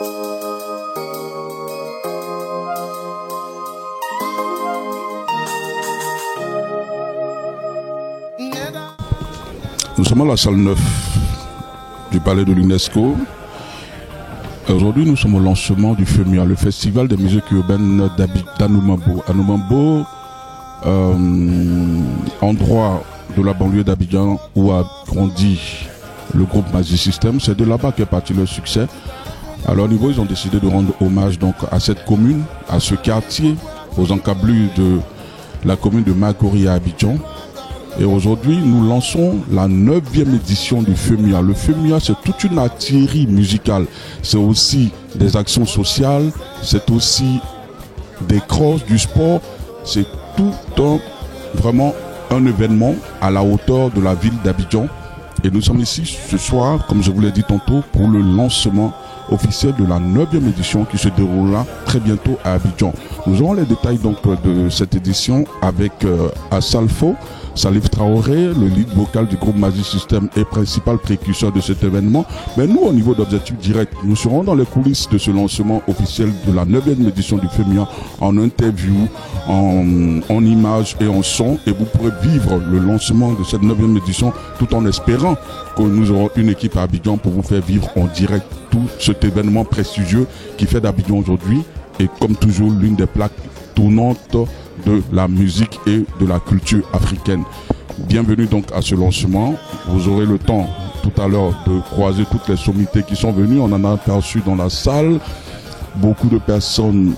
Nous sommes à la salle 9 du palais de l'UNESCO. Aujourd'hui, nous sommes au lancement du FEMIA, le Festival des musiques urbaines d'Anoumambo. Anoumambo, endroit de la banlieue d'Abidjan où a grandi le groupe Magic System. C'est de là-bas qu'est parti le succès. À leur niveau, ils ont décidé de rendre hommage donc à cette commune, à ce quartier, aux encablures de la commune de Makori à Abidjan. Et aujourd'hui, nous lançons la 9e édition du FEMIA. Le FEMIA, c'est toute une artillerie musicale. C'est aussi des actions sociales, c'est aussi des crosses, du sport. C'est vraiment un événement à la hauteur de la ville d'Abidjan. Et nous sommes ici ce soir, comme je vous l'ai dit tantôt, pour le lancement officiel de la 9e édition qui se déroulera très bientôt à Abidjan. Nous aurons les détails donc de cette édition avec Assalfo, Salif Traoré, le lead vocal du groupe Magic System et principal précurseur de cet événement. Mais nous, au niveau d'Objectif Direct, nous serons dans les coulisses de ce lancement officiel de la 9e édition du FEMIA en interview, en images et en son. Et vous pourrez vivre le lancement de cette 9e édition tout en espérant que nous aurons une équipe à Abidjan pour vous faire vivre en direct tout cet événement prestigieux qui fait d'Abidjan aujourd'hui et comme toujours l'une des plaques tournantes de la musique et de la culture africaine. Bienvenue donc à ce lancement. Vous aurez le temps tout à l'heure de croiser toutes les sommités qui sont venues. On en a aperçu dans la salle. Beaucoup de personnes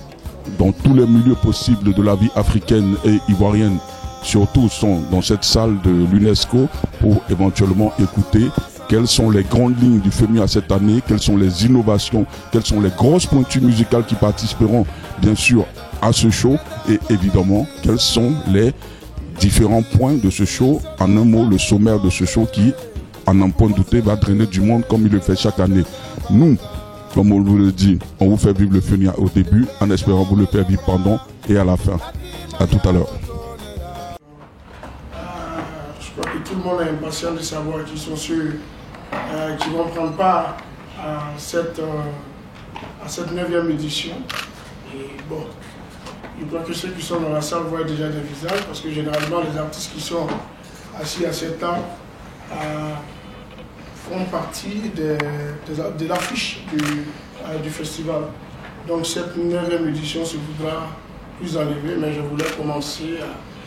dans tous les milieux possibles de la vie africaine et ivoirienne surtout sont dans cette salle de l'UNESCO pour éventuellement écouter quelles sont les grandes lignes du FEMIA cette année, quelles sont les innovations, quelles sont les grosses pointures musicales qui participeront bien sûr à ce show et évidemment quels sont les différents points de ce show. En un mot, le sommaire de ce show qui, en un point douté, va drainer du monde comme il le fait chaque année. Nous, comme on vous le dit, on vous fait vivre le FEMIA au début en espérant vous le faire vivre pendant et à la fin. À tout à l'heure. Je crois que tout le monde est impatient de savoir qui sont ceux qui vont prendre part à cette 9e édition. Et bon, je crois que ceux qui sont dans la salle voient déjà des visages parce que généralement les artistes qui sont assis à cette table font partie de l'affiche du festival. Donc cette 9e édition se voudra plus enlevée, mais je voulais commencer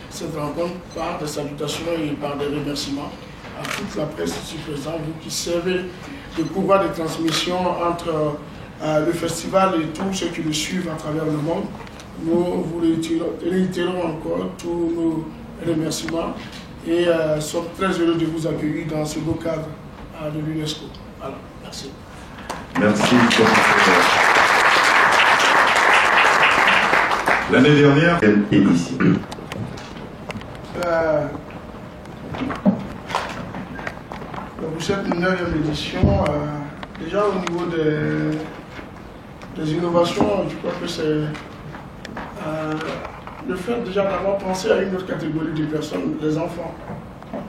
cette rencontre par des salutations et par des remerciements à toute la presse ici présente, vous qui servez de pouvoir de transmission entre le festival et tous ceux qui le suivent à travers le monde. Nous vous réitérons encore tous nos remerciements et sommes très heureux de vous accueillir dans ce beau cadre de l'UNESCO. Voilà, merci. Merci. L'année dernière, quelle édition pour cette 9e édition, déjà au niveau des innovations, je crois que c'est le fait déjà d'avoir pensé à une autre catégorie de personnes, les enfants.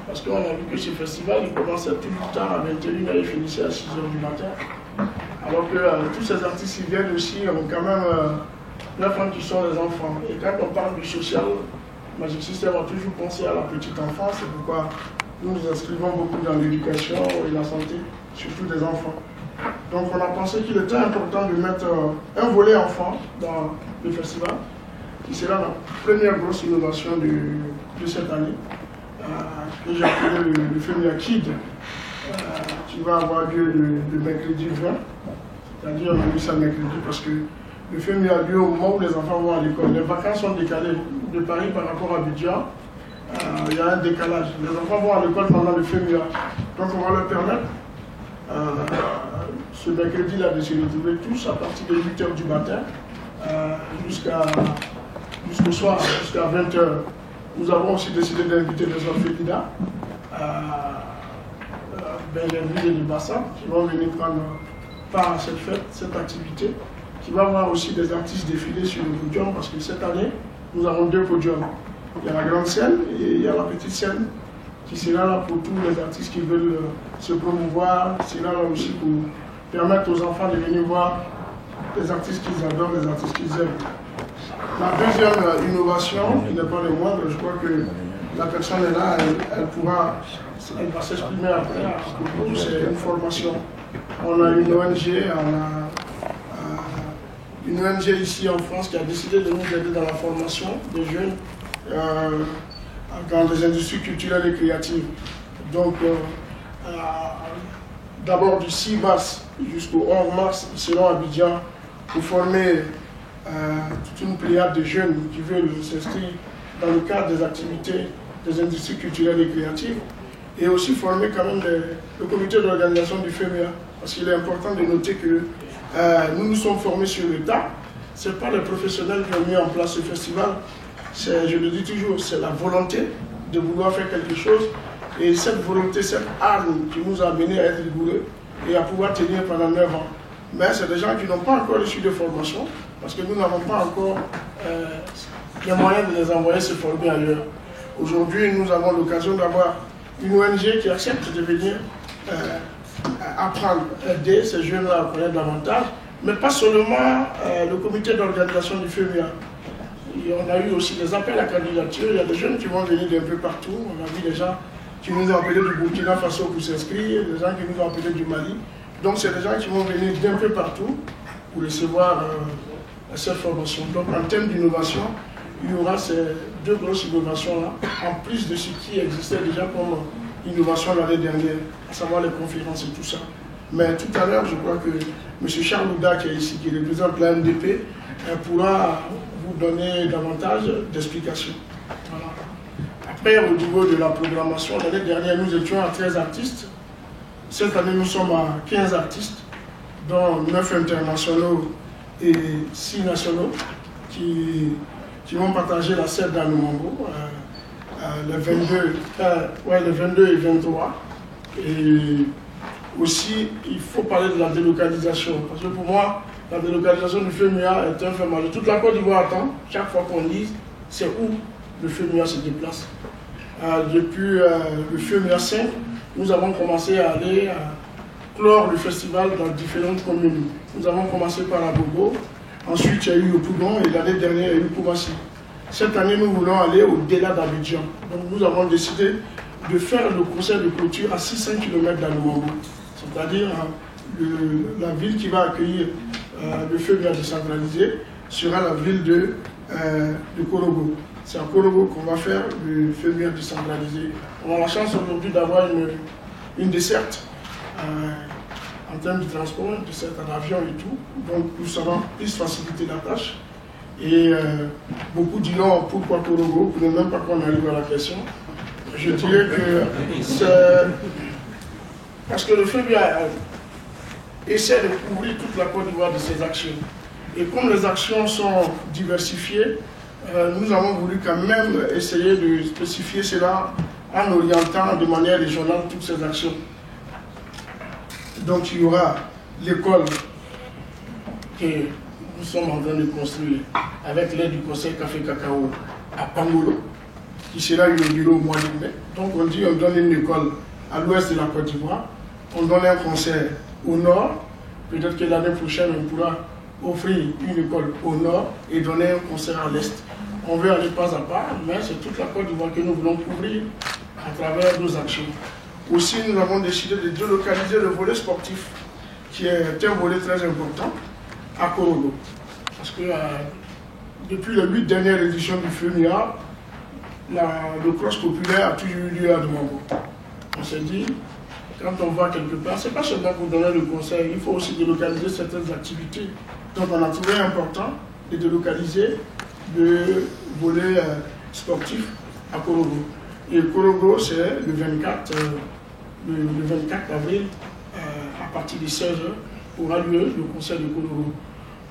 Parce qu'on a vu que ce festival, il commençait tout le temps à 21h et finissait à 6h du matin. Alors que tous ces artistes qui viennent aussi ont quand même 9 ans qui sont les enfants. Et quand on parle du social, Magic System a toujours pensé à la petite enfance, c'est pourquoi nous nous inscrivons beaucoup dans l'éducation et la santé, surtout des enfants. Donc on a pensé qu'il était important de mettre un volet enfant dans le festival, qui sera la première grosse innovation de cette année, que j'ai appelé le FEMIA Kid, qui va avoir lieu le mercredi 20, c'est-à-dire on a mis ça mercredi parce que le FEMIA a lieu au moment où les enfants vont à l'école. Les vacances sont décalées de Paris par rapport à Abidjan. Il y a un décalage. Les enfants vont à l'école pendant le FEMIA. Donc on va leur permettre ce mercredi-là de se retrouver tous à partir de 8h du matin jusqu'au soir, jusqu'à 20h. Nous avons aussi décidé d'inviter des orphelinats, Benjamin et de Bassa, qui vont venir prendre part à cette fête, cette activité, qui va avoir aussi des artistes défiler sur le podium, parce que cette année, nous avons 2 podiums. Il y a la grande scène et il y a la petite scène qui sera là pour tous les artistes qui veulent se promouvoir, sera là aussi pour permettre aux enfants de venir voir des artistes qu'ils adorent, des artistes qu'ils aiment. La deuxième innovation, qui n'est pas le moindre, je crois que la personne est là, elle va s'exprimer après à propos, c'est une formation. On a une ONG, une ONG ici en France qui a décidé de nous aider dans la formation des jeunes dans les industries culturelles et créatives. Donc, d'abord du 6 mars jusqu'au 11 mars, ils seront à Abidjan pour former toute une pléiade de jeunes qui veulent s'inscrire dans le cadre des activités des industries culturelles et créatives, et aussi former quand même le comité d'organisation du FEMIA, parce qu'il est important de noter que nous nous sommes formés sur le tas. Ce n'est pas les professionnels qui ont mis en place ce festival, je le dis toujours, c'est la volonté de vouloir faire quelque chose, et cette volonté, cette arme qui nous a amenés à être rigoureux et à pouvoir tenir pendant 9 ans. Mais c'est des gens qui n'ont pas encore reçu de formation, parce que nous n'avons pas encore les moyens de les envoyer se former ailleurs. Aujourd'hui, nous avons l'occasion d'avoir une ONG qui accepte de venir apprendre, aider ces jeunes-là à connaître davantage, mais pas seulement le comité d'organisation du FEMIA. On a eu aussi des appels à candidature, il y a des jeunes qui vont venir d'un peu partout. On a vu des gens qui nous ont appelés du Burkina Faso pour s'inscrire, des gens qui nous ont appelés du Mali. Donc c'est des gens qui vont venir d'un peu partout pour recevoir cette formation. Donc en termes d'innovation, il y aura ces 2 grosses innovations-là, en plus de ce qui existait déjà comme innovation l'année dernière, à savoir les conférences et tout ça. Mais tout à l'heure, je crois que M. Charles Ouda, qui est ici, qui représente la MDP, pourra vous donner davantage d'explications. Voilà. Après, au niveau de la programmation, l'année dernière, nous étions à 13 artistes. Cette année, nous sommes à 15 artistes, dont 9 internationaux et 6 nationaux, qui vont partager la scène dans le Mongo, les 22 et 23. Et aussi, il faut parler de la délocalisation, parce que pour moi, la délocalisation du FEMIA est un fait majeur. Toute la Côte d'Ivoire attend, chaque fois qu'on lise, c'est où le FEMIA se déplace. Depuis le FEMIA 5, nous avons commencé à aller clore le festival dans différentes communes. Nous avons commencé par Abobo, ensuite il y a eu le Pougon et l'année dernière il y a eu Koumassi. Cette année, nous voulons aller au-delà d'Abidjan. Donc nous avons décidé de faire le concert de clôture à 600 km d'Anoumambo. C'est-à-dire la ville qui va accueillir le FEMIA décentralisé sera la ville de Korogo. C'est à Korogo qu'on va faire le FEMIA décentralisé. On a la chance aujourd'hui d'avoir une desserte en termes de transport, une desserte en avion et tout. Donc nous savons plus faciliter la tâche. Et beaucoup diront pourquoi Korogo, pour ne même pas qu'on arrive à la question. Je dirais que c'est parce que le FEMIA essaie de couvrir toute la Côte d'Ivoire de ses actions. Et comme les actions sont diversifiées, nous avons voulu quand même essayer de spécifier cela en orientant de manière régionale toutes ces actions. Donc il y aura l'école que nous sommes en train de construire avec l'aide du Conseil Café Cacao à Pangolo, qui sera inauguré au mois de mai. Donc on dit on donne une école à l'ouest de la Côte d'Ivoire, on donne un concert au nord, peut-être que l'année prochaine on pourra offrir une école au nord et donner un concert à l'est. On veut aller pas à pas, mais c'est toute la Côte d'Ivoire que nous voulons couvrir à travers nos actions. Aussi, nous avons décidé de délocaliser le volet sportif, qui est un volet très important, à Korogo. Parce que depuis les 8 dernières éditions du FEMIA, le cross populaire a toujours eu lieu à Doumango. On s'est dit, quand on va quelque part, ce n'est pas seulement pour donner le conseil, il faut aussi délocaliser certaines activités. Donc on a trouvé important de délocaliser le volet sportif à Korogo. Et Korogo, c'est le 24 avril, à partir de 16 h, aura lieu le concert de Korogo.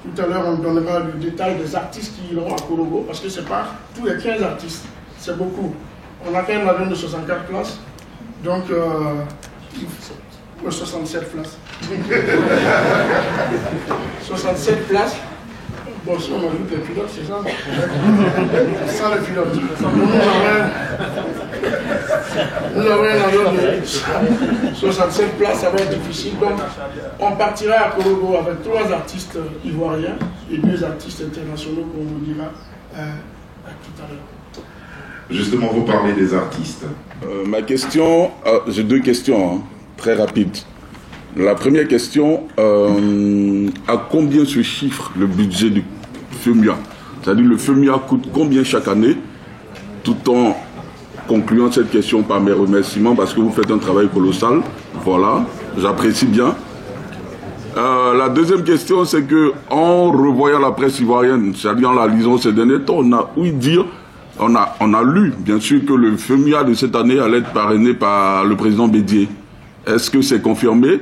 Tout à l'heure, on donnera le détail des artistes qui iront à Korogo, parce que ce n'est pas tous les 15 artistes, c'est beaucoup. On a quand même l'avion de 64 places, donc 67 places. 67 places. Bon, si on ajoute les pilotes, c'est ça. Sans les pilotes. Nous avons un enjeu de 65 places, ça va être difficile. Donc, on partira à Korogo avec 3 artistes ivoiriens et 2 artistes internationaux, qu'on vous dira tout à l'heure. Justement, vous parlez des artistes. Ma question, j'ai 2 questions, hein, très rapides. La première question, à combien se chiffre le budget du FEMIA? C'est-à-dire le FEMIA coûte combien chaque année? Tout en concluant cette question par mes remerciements parce que vous faites un travail colossal. Voilà, j'apprécie bien. La deuxième question, c'est que en revoyant la presse ivoirienne, c'est-à-dire en la lisant ces derniers temps, on a ouï dire, on a lu bien sûr que le FEMIA de cette année allait être parrainé par le président Bédié. Est-ce que c'est confirmé?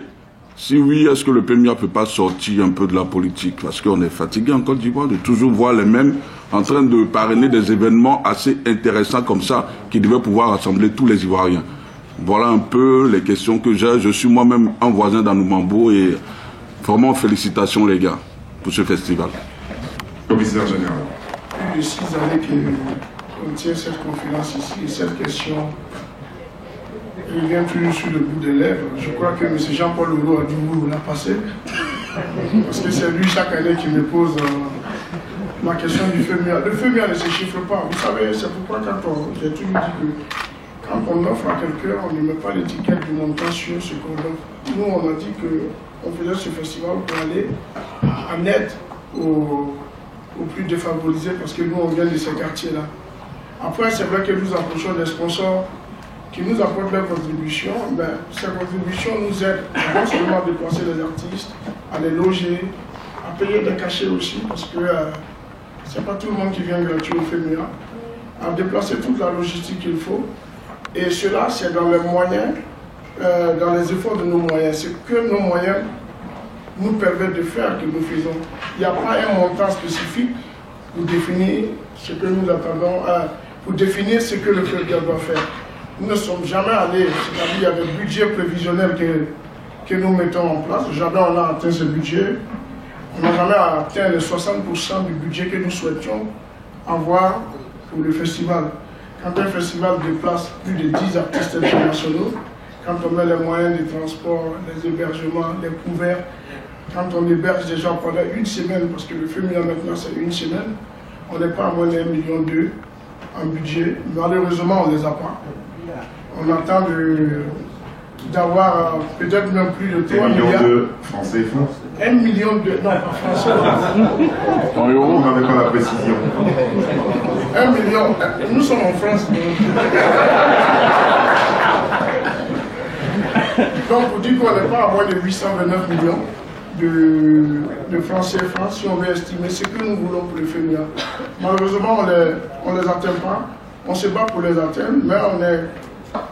Si oui, est-ce que le FEMIA ne peut pas sortir un peu de la politique? Parce qu'on est fatigué en Côte d'Ivoire de toujours voir les mêmes en train de parrainer des événements assez intéressants comme ça qui devaient pouvoir rassembler tous les Ivoiriens. Voilà un peu les questions que j'ai. Je suis moi-même un voisin d'Anoumambo et vraiment félicitations les gars pour ce festival. Commissaire général. Plus de 6 années qu'on tient cette conférence ici et cette question revient toujours sur le bout des lèvres. Je crois que M. Jean-Paul Leroux a dû vous la passer. Parce que c'est lui chaque année qui me pose la question du FEMIA. Le FEMIA ne se chiffre pas. Vous savez, c'est pourquoi j'ai toujours dit que quand on offre à quelqu'un, on ne met pas l'étiquette du montant sur ce qu'on offre. Nous, on a dit qu'on faisait ce festival pour aller en aide aux plus défavorisés parce que nous, on vient de ces quartiers-là. Après, c'est vrai que nous approchons des sponsors qui nous apportent leurs contributions, ben, ces contributions nous aident non seulement à déplacer les artistes, à les loger, à payer des cachets aussi, parce que c'est pas tout le monde qui vient gratuit au FEMIA, à déplacer toute la logistique qu'il faut. Et cela, c'est dans les moyens, dans les efforts de nos moyens. C'est que nos moyens nous permettent de faire que nous faisons. Il n'y a pas un montant spécifique pour définir ce que nous attendons, pour définir ce que le FEMIA doit faire. Nous ne sommes jamais allés, c'est-à-dire il y a des budgets prévisionnels que nous mettons en place. Jamais on a atteint ce budget. On n'a jamais atteint les 60% du budget que nous souhaitions avoir pour le festival. Quand un festival déplace plus de 10 artistes internationaux, quand on met les moyens de transport, les hébergements, les couverts, quand on héberge des gens pendant une semaine, parce que le FEMIA maintenant c'est une semaine, on n'est pas à moins d'1,2 million en budget. Malheureusement, on ne les a pas. On attend d'avoir peut-être même plus de 3 milliards. 1 million de francs CFA. 1 million de... Non, pas français. En euros, on n'avait pas la précision. 1 million. Nous sommes en France. Donc, on dit qu'on n'est pas à moins de 829 millions de francs CFA si on veut estimer ce que nous voulons pour le FEMIA. Malheureusement, on ne les atteint pas. On se bat pour les atteindre, mais on est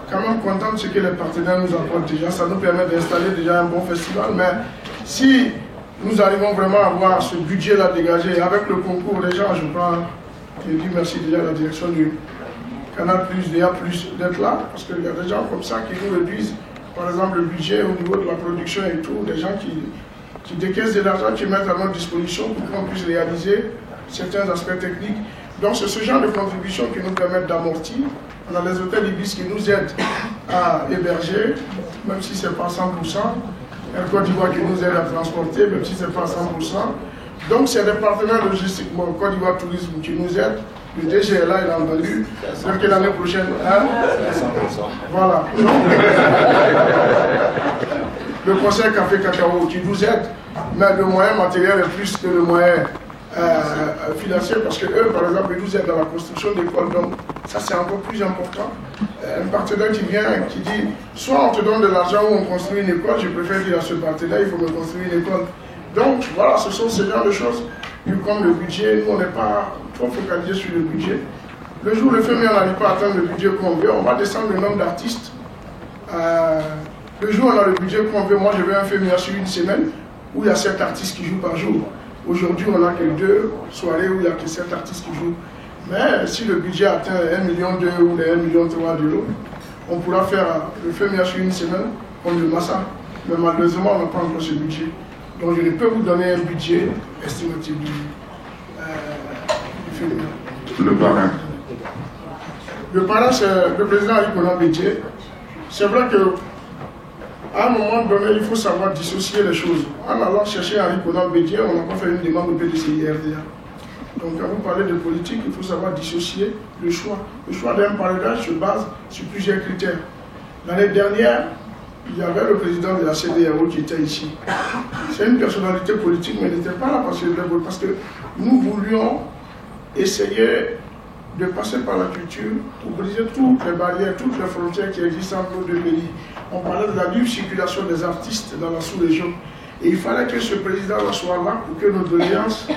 quand même content de ce que les partenaires nous apportent déjà. Ça nous permet d'installer déjà un bon festival. Mais si nous arrivons vraiment à avoir ce budget-là dégagé, avec le concours des gens, je crois, je dis merci déjà à la direction du Canal+, DA+, d'être là, parce qu'il y a des gens comme ça qui nous réduisent, par exemple, le budget au niveau de la production et tout, des gens qui décaissent de l'argent, qui mettent à notre disposition pour qu'on puisse réaliser certains aspects techniques. Donc c'est ce genre de contributions qui nous permettent d'amortir. On a les hôtels Ibis qui nous aident à héberger, même si ce n'est pas 100%. Air Côte d'Ivoire qui nous aide à transporter, même si ce n'est pas 100%. Donc c'est des partenaires logistiques, bon, Côte d'Ivoire Tourisme qui nous aident. Le DG est là, il a entendu. C'est que l'année prochaine, hein? Voilà. Le conseil Café Cacao qui nous aide, mais le moyen matériel est plus que le moyen financier, parce que eux, par exemple, ils nous aident dans la construction d'écoles. Donc ça c'est encore plus important. Un partenaire qui vient, qui dit soit on te donne de l'argent ou on construit une école, je préfère dire à ce partenaire il faut me construire une école. Donc voilà, ce sont ce genre de choses. Et comme le budget, nous on n'est pas trop focalisé sur le budget. Le jour où le FEMIA n'arrive pas à atteindre le budget qu'on veut, on va descendre le nombre d'artistes. Le jour où on a le budget qu'on veut, moi je veux un FEMIA sur une semaine où il y a 7 artistes qui jouent par jour. Aujourd'hui, on n'a que 2 soirées où il n'y a que 7 artistes qui jouent. Mais si le budget atteint 1,2 million ou 1,3 million d'euros, on pourra faire le FEMIA sur une semaine comme le Massa. Mais malheureusement, on n'a pas encore ce budget. Donc je ne peux vous donner un budget estimatif du FEMIA. Le parrain. Le parrain, c'est le président Ali Konan Bédié. C'est vrai que à un moment donné, il faut savoir dissocier les choses. En allant chercher Henri Konan Bédié, on n'a pas fait une demande au PDCI-RDA. Donc quand vous parlez de politique, il faut savoir dissocier le choix. Le choix d'un parrainage se base sur plusieurs critères. L'année dernière, il y avait le président de la CEDEAO qui était ici. C'est une personnalité politique, mais il n'était pas là parce que nous voulions essayer de passer par la culture pour briser toutes les barrières, toutes les frontières qui existent entre nos deux pays. On parlait de la libre circulation des artistes dans la sous-région. Et il fallait que ce président-là soit là pour que nos doléances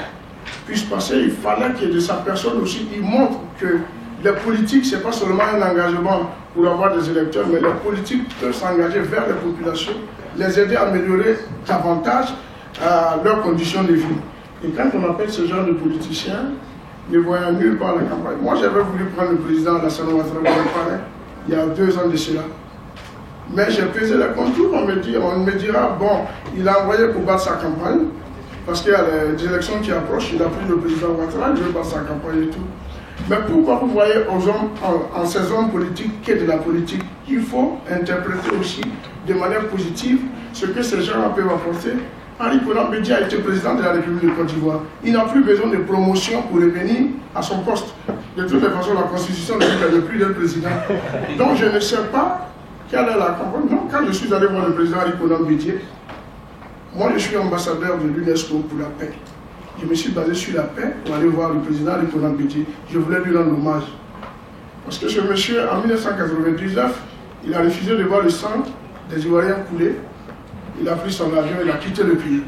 puissent passer. Il fallait que de sa personne aussi, il montre que la politique, ce n'est pas seulement un engagement pour avoir des électeurs, mais la politique peut s'engager vers les populations, les aider à améliorer davantage leurs conditions de vie. Et quand on appelle ce genre de politiciens, ne voyant nulle part la campagne. Moi, j'avais voulu prendre le président Alassane Ouattara il y a 2 ans de cela. Mais j'ai pesé les contours, on me dira, bon, il a envoyé pour battre sa campagne, parce qu'il y a les élections qui approchent, il a pris le président Ouattara, il veut battre sa campagne et tout. Mais pourquoi vous voyez aux hommes, en ces hommes politiques qu'est de la politique, il faut interpréter aussi de manière positive ce que ces gens peuvent apporter. Henri Konan Bédié a été président de la République de Côte d'Ivoire. Il n'a plus besoin de promotion pour revenir à son poste. De toutes les façons, la Constitution dit qu'il n'est plus le président. Donc je ne sais pas quelle est la campagne. Non, quand je suis allé voir le président Henri Konan Bédié, moi je suis ambassadeur de l'UNESCO pour la paix. Je me suis basé sur la paix pour aller voir le président Henri Konan Bédié. Je voulais lui rendre hommage. Parce que ce monsieur, en 1999, il a refusé de voir le sang des Ivoiriens couler. Il a pris son avion, il a quitté le pays.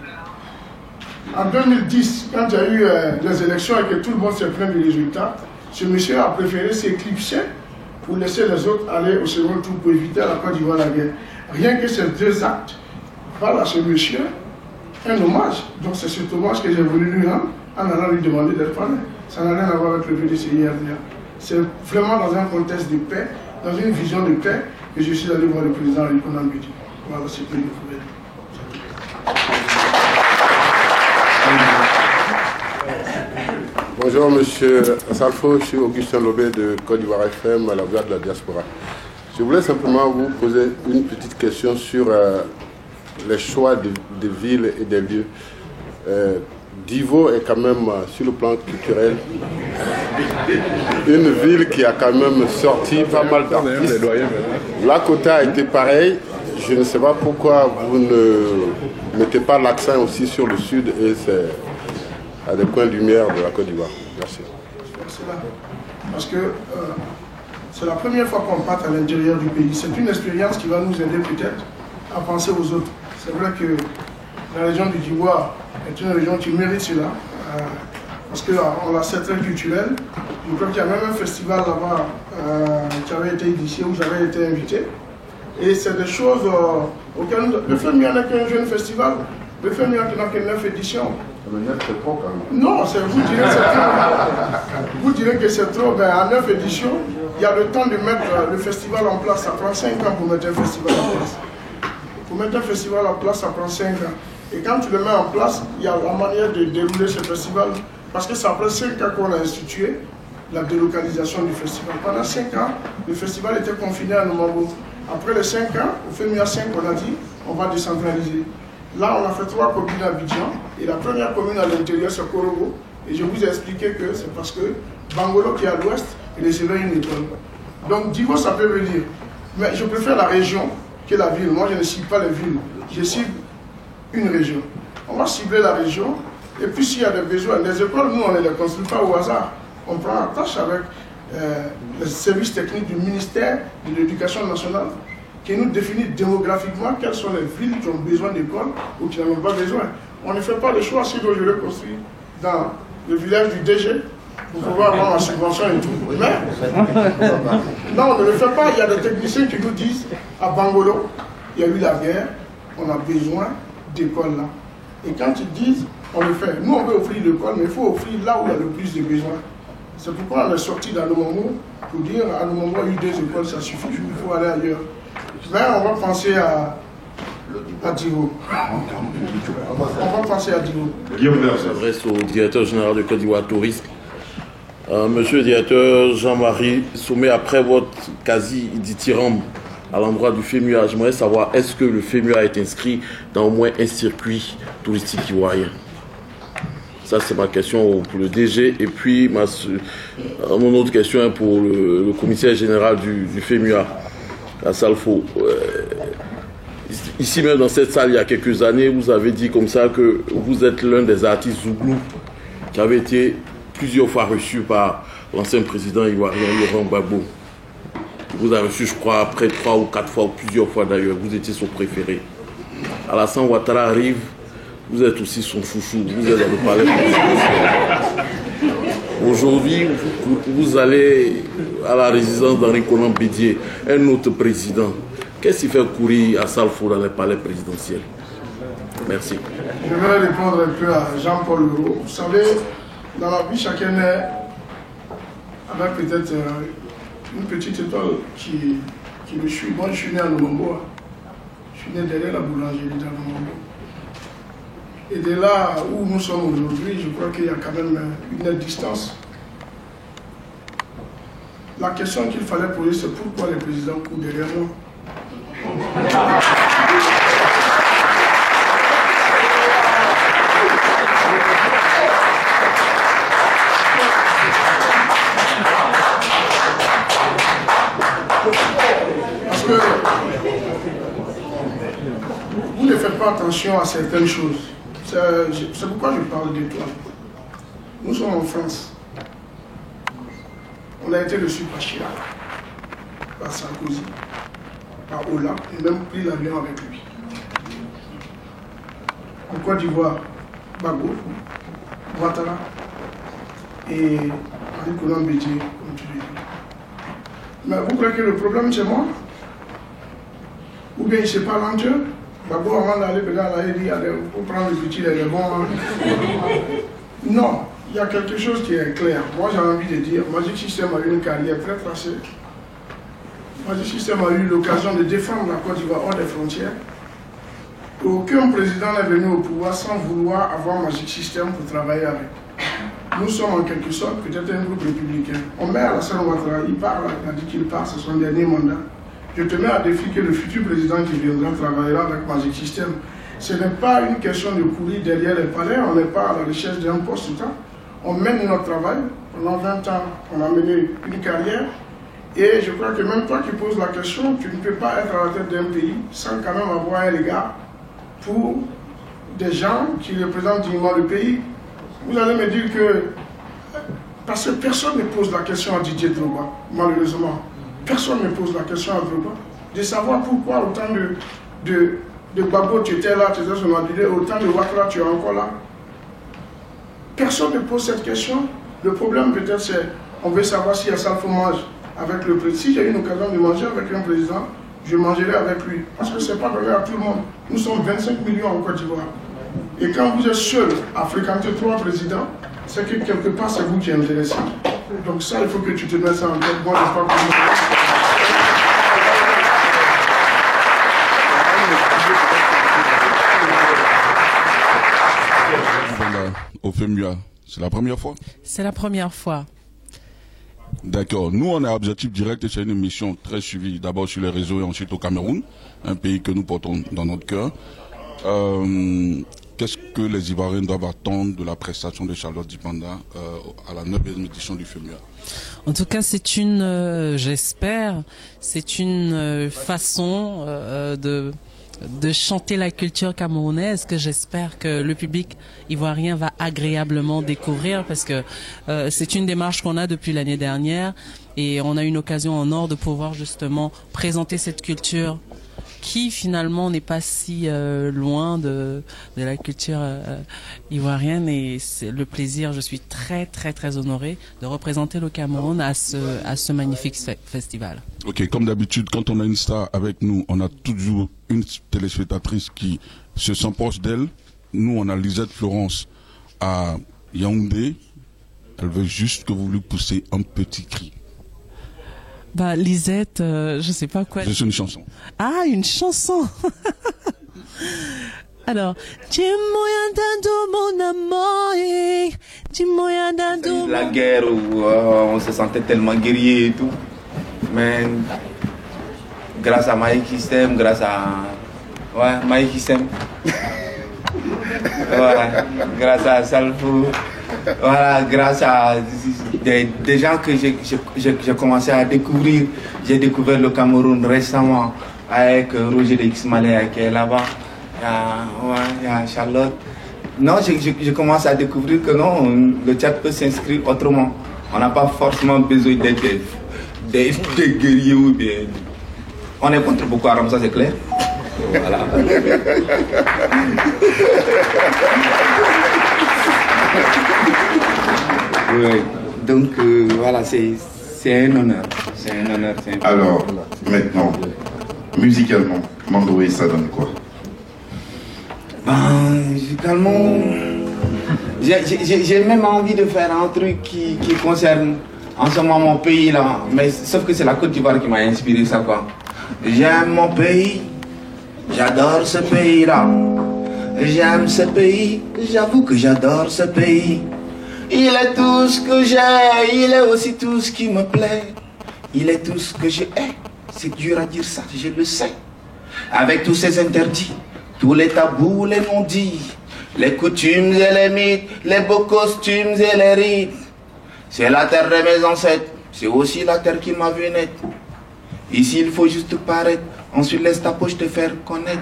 En 2010, quand il y a eu les élections et que tout le monde s'est plaint du résultat, ce monsieur a préféré s'éclipser pour laisser les autres aller au second tour pour éviter à la Côte d'Ivoire la guerre. Rien que ces 2 actes valent à ce monsieur un hommage. Donc c'est cet hommage que j'ai voulu lui rendre en allant lui demander d'être parrain. Ça n'a rien à voir avec le PDCI-RDA. C'est vraiment dans un contexte de paix, dans une vision de paix, que je suis allé voir le président Henri Konan Bédié. Voilà ce que je voulais dire. Bonjour Monsieur Salfo, je suis Augustin Lobé de Côte d'Ivoire FM, à la voix de la diaspora. Je voulais simplement vous poser une petite question sur les choix de villes et des lieux. Divo est quand même, sur le plan culturel, une ville qui a quand même sorti pas mal d'artistes. La Côte a été pareil. Je ne sais pas pourquoi vous ne mettez pas l'accent aussi sur le sud et à des coins de lumière de la Côte d'Ivoire. Merci. Parce que c'est la première fois qu'on part à l'intérieur du pays. C'est une expérience qui va nous aider peut-être à penser aux autres. C'est vrai que la région du D'ivoire est une région qui mérite cela. Parce qu'on a certains culturels. Je crois qu'il y a même un festival là-bas qui avait été initié, où j'avais été invité. Et c'est des choses auxquelles le FEMIA n'est qu'un jeune festival. Le FEMIA n'a que 9 éditions. C'est trop quand même. Non, vous direz que c'est trop. Vous direz que c'est trop. Ben, à 9 éditions, il y a le temps de mettre le festival en place. Ça prend 5 ans pour mettre un festival en place. Pour mettre un festival en place, ça prend 5 ans. Et quand tu le mets en place, il y a la manière de dérouler ce festival. Parce que c'est après 5 ans qu'on a institué la délocalisation du festival. Pendant 5 ans, le festival était confiné à Nomabo. Après les 5 ans, au FEMIA 5, on a dit on va décentraliser. Là, on a fait 3 communes à Abidjan. Et la première commune à l'intérieur, c'est Korogo. Et je vous ai expliqué que c'est parce que Bangolo, qui est à l'ouest, recevait une école. Donc, Divo, ça peut venir. Mais je préfère la région que la ville. Moi, je ne cible pas les villes. Je cible une région. On va cibler la région. Et puis, s'il y a des besoins, les écoles, nous, on ne les construit pas au hasard. On prend la tâche avec les services techniques du ministère de l'Éducation nationale qui nous définit démographiquement quelles sont les villes qui ont besoin d'écoles ou qui n'en ont pas besoin. On ne fait pas le choix si je le construis dans le village du DG pour pouvoir avoir la subvention et tout. Mais non, on ne le fait pas. Il y a des techniciens qui nous disent à Bangolo, il y a eu la guerre, on a besoin d'écoles là. Et quand ils disent, on le fait. Nous, on veut offrir l'école, mais il faut offrir là où il y a le plus de besoins. C'est pourquoi on est sorti dans le moment pour dire à le moment où il y a eu 2 écoles, ça suffit, il faut aller ailleurs. Mais on va penser à Divo. On va penser à Divo. Guillaume On s'adresse au directeur général de Côte d'Ivoire Tourisme. Monsieur le directeur Jean-Marie Sommet, après votre quasi-dithyrambe à l'endroit du FEMUA, j'aimerais savoir, est-ce que le FEMUA est inscrit dans au moins un circuit touristique ivoirien? Ça, c'est ma question pour le DG. Et puis, mon autre question est pour le commissaire général du FEMUA, à Salfo. Ici même dans cette salle, il y a quelques années, vous avez dit comme ça que vous êtes l'un des artistes Zouglou qui avait été plusieurs fois reçu par l'ancien président ivoirien Laurent Gbagbo. Vous avez reçu, je crois, après 3 ou 4 fois, ou plusieurs fois d'ailleurs, vous étiez son préféré. Alassane Ouattara arrive, vous êtes aussi son chouchou, vous êtes dans le palais présidentiel. Aujourd'hui, vous allez à la résidence d'Henri Konan Bédié, un autre président. Qu'est-ce qui fait courir à Salfo dans les palais présidentiels? Merci. Je vais répondre un peu à Jean-Paul Leroux. Vous savez, dans la vie, chacun est avec peut-être une petite étoile qui me suit. Moi, je suis né à Lumumba. Je suis né derrière la boulangerie de Lumumba. Et de là où nous sommes aujourd'hui, je crois qu'il y a quand même une nette distance. La question qu'il fallait poser, c'est pourquoi les présidents courent derrière moi. Parce que vous ne faites pas attention à certaines choses. C'est pourquoi je parle d'étoiles. Nous sommes en France. On a été reçus par Chirac, par Sarkozy, par Ola, et même pris l'avion avec lui. En Côte d'Ivoire, Gbagbo, Ouattara et Henri Konan Bédié, comme tu l'as dit. Mais vous croyez que le problème c'est moi? Ou bien il ne sait pas l'entier? Gbagbo, avant d'aller là, il dit, allez, vous prendre le petit, il est bon. Non, il y a quelque chose qui est clair. Moi j'ai envie de dire, Magic System a eu une carrière très tracée. Magic System a eu l'occasion de défendre la Côte d'Ivoire hors des frontières. Aucun président n'est venu au pouvoir sans vouloir avoir Magic System pour travailler avec. Nous sommes en quelque sorte peut-être un groupe républicain. On met Alassane Ouattara, il parle, il a dit qu'il part, c'est son dernier mandat. Je te mets à défi que le futur président qui viendra travaillera avec Magic System. Ce n'est pas une question de courir derrière les palais, on n'est pas à la recherche d'un poste tout le temps. On mène notre travail. Pendant 20 ans, on a mené une carrière. Et je crois que même toi qui poses la question, tu ne peux pas être à la tête d'un pays sans quand même avoir un regard pour des gens qui représentent dignement le pays. Vous allez me dire que, parce que personne ne pose la question à Didier Drogba, malheureusement. Personne ne pose la question à Drogba, de savoir pourquoi autant de Gbagbo tu étais là, tu étais sur Madrid, autant de Ouattara tu es encore là. Personne ne pose cette question. Le problème peut-être c'est, on veut savoir si Salfo mange avec le président. Si j'ai une occasion de manger avec un président, je mangerai avec lui. Parce que ce n'est pas donné à tout le monde. Nous sommes 25 millions en Côte d'Ivoire. Et quand vous êtes seul à fréquenter 3 présidents, c'est que quelque part c'est vous qui êtes intéressé. Donc ça, il faut que tu te mettes ça en tête. Moi, je ne sais pas comment... Au FEMUA, c'est la première fois? C'est la première fois. D'accord. Nous, on est à Objectif Direct et c'est une émission très suivie, d'abord sur les réseaux et ensuite au Cameroun, un pays que nous portons dans notre cœur. Qu'est-ce que les Ivoiriens doivent attendre de la prestation de Charlotte Dipanda à la 9e édition du FEMUA? En tout cas, c'est une, j'espère, c'est une façon de chanter la culture camerounaise que j'espère que le public ivoirien va agréablement découvrir, parce que c'est une démarche qu'on a depuis l'année dernière et on a une occasion en or de pouvoir justement présenter cette culture qui finalement n'est pas si loin de la culture ivoirienne, et c'est le plaisir, je suis très très très honoré de représenter le Cameroun à ce magnifique festival. Ok, comme d'habitude, quand on a une star avec nous, on a toujours une téléspectatrice qui se sent proche d'elle. Nous, on a Lisette Florence à Yaoundé. Elle veut juste que vous lui poussez un petit cri. Bah, Lisette, je sais pas quoi. C'est une chanson. Ah, une chanson. Alors, tu m'as entendu mon amour, La guerre où on se sentait tellement guerrier et tout. Mais grâce à Mike System, grâce à... Ouais, Mike System. Voilà, grâce à Salfo. Voilà, grâce à des gens que j'ai commencé à découvrir. J'ai découvert le Cameroun récemment avec Roger de X-Malais qui est là-bas. Il y a Charlotte. Non, je commence à découvrir que non, le Tchad peut s'inscrire autrement. On n'a pas forcément besoin d'être des guerriers ou bien. On est contre Boko Haram, ça c'est clair. Voilà. Oui, donc voilà, c'est un honneur. C'est un honneur. Alors, maintenant, musicalement, Mandroé, ça donne quoi? Musicalement, j'ai même envie de faire un truc qui concerne en ce moment mon pays là, mais sauf que c'est la Côte d'Ivoire qui m'a inspiré ça quoi. J'aime mon pays, j'adore ce pays là. J'aime ce pays, j'avoue que j'adore ce pays. Il est tout ce que j'ai, il est aussi tout ce qui me plaît. Il est tout ce que je hais, c'est dur à dire ça, je le sais. Avec tous ces interdits, tous les tabous, les non-dits, les coutumes et les mythes, les beaux costumes et les rites. C'est la terre de mes ancêtres, c'est aussi la terre qui m'a vu naître. Ici il faut juste paraître, ensuite laisse ta poche te faire connaître.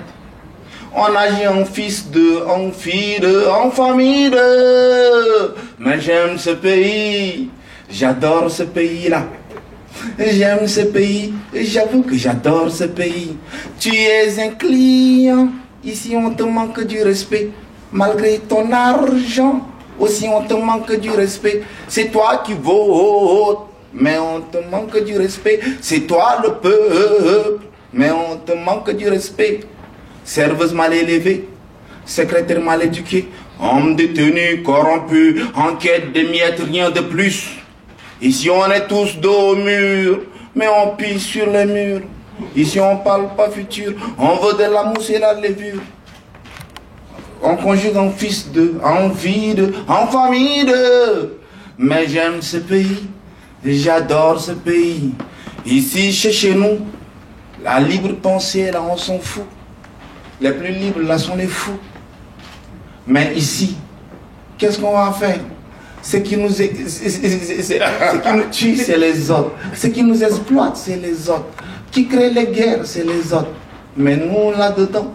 On agit en fils de, en fille de, en famille de. Mais j'aime ce pays, j'adore ce pays-là. J'aime ce pays, j'avoue que j'adore ce pays. Tu es un client, ici on te manque du respect. Malgré ton argent, aussi on te manque du respect. C'est toi qui votes, mais on te manque du respect. C'est toi le peuple, mais on te manque du respect. Serveuse mal élevée, secrétaire mal éduqué, homme détenu, corrompu, en quête de miettes, rien de plus. Ici on est tous dos au mur, mais on pisse sur les murs. Ici on parle pas futur, on veut de la mousse et la levure. On conjugue en fils de, en vie de, en famille de. Mais j'aime ce pays, j'adore ce pays. Ici chez nous, la libre pensée là on s'en fout. Les plus libres là sont les fous. Mais ici, qu'est-ce qu'on va faire? Ce qui nous tue, c'est les autres. Ce qui nous exploite, c'est les autres. Qui crée les guerres, c'est les autres. Mais nous, là-dedans,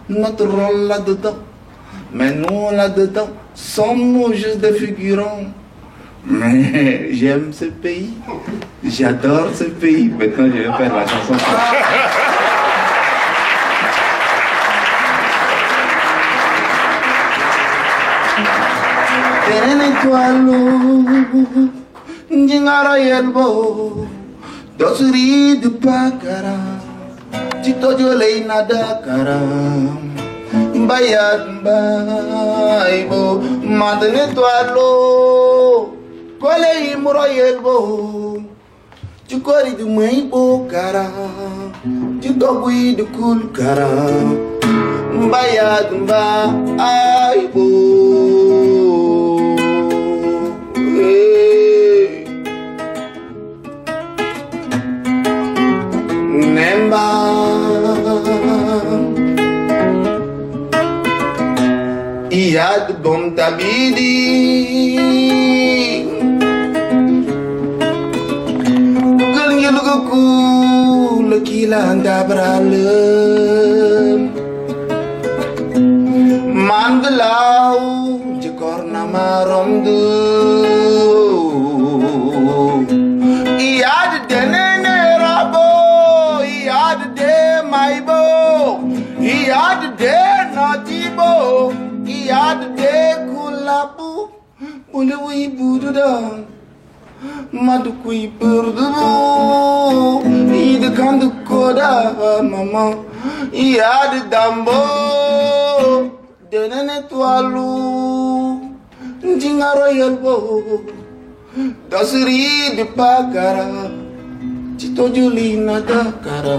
notre rôle là-dedans, mais nous, là-dedans, sommes-nous juste des figurants? Mais j'aime ce pays, j'adore ce pays. Maintenant, je vais faire la chanson. Njingara yelbo dosuri de pakara tito jole na dakara bayad baybo madne toalo kole imro yelbo chukori de maibo kara tito bui de kul kara bayad baybo Nemba Iyad bom tabidi Gulngil goku lekila ndabrale Mandlau jekorna maromdu Iyad denene rabo Iyad de maibo Iyad de natibo Iyad de kulabu Ulewi bududan Madukui perdu Ida kandu koda mama Iyad dambo Denene tualu Njingaro yelbo Dasri de pakara Chito julina dakara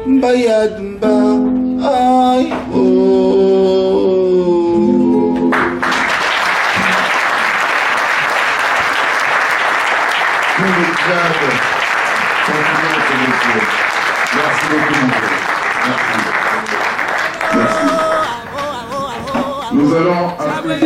Bayadumba ay oh Merci beaucoup, mon frère. Merci. Nous allons à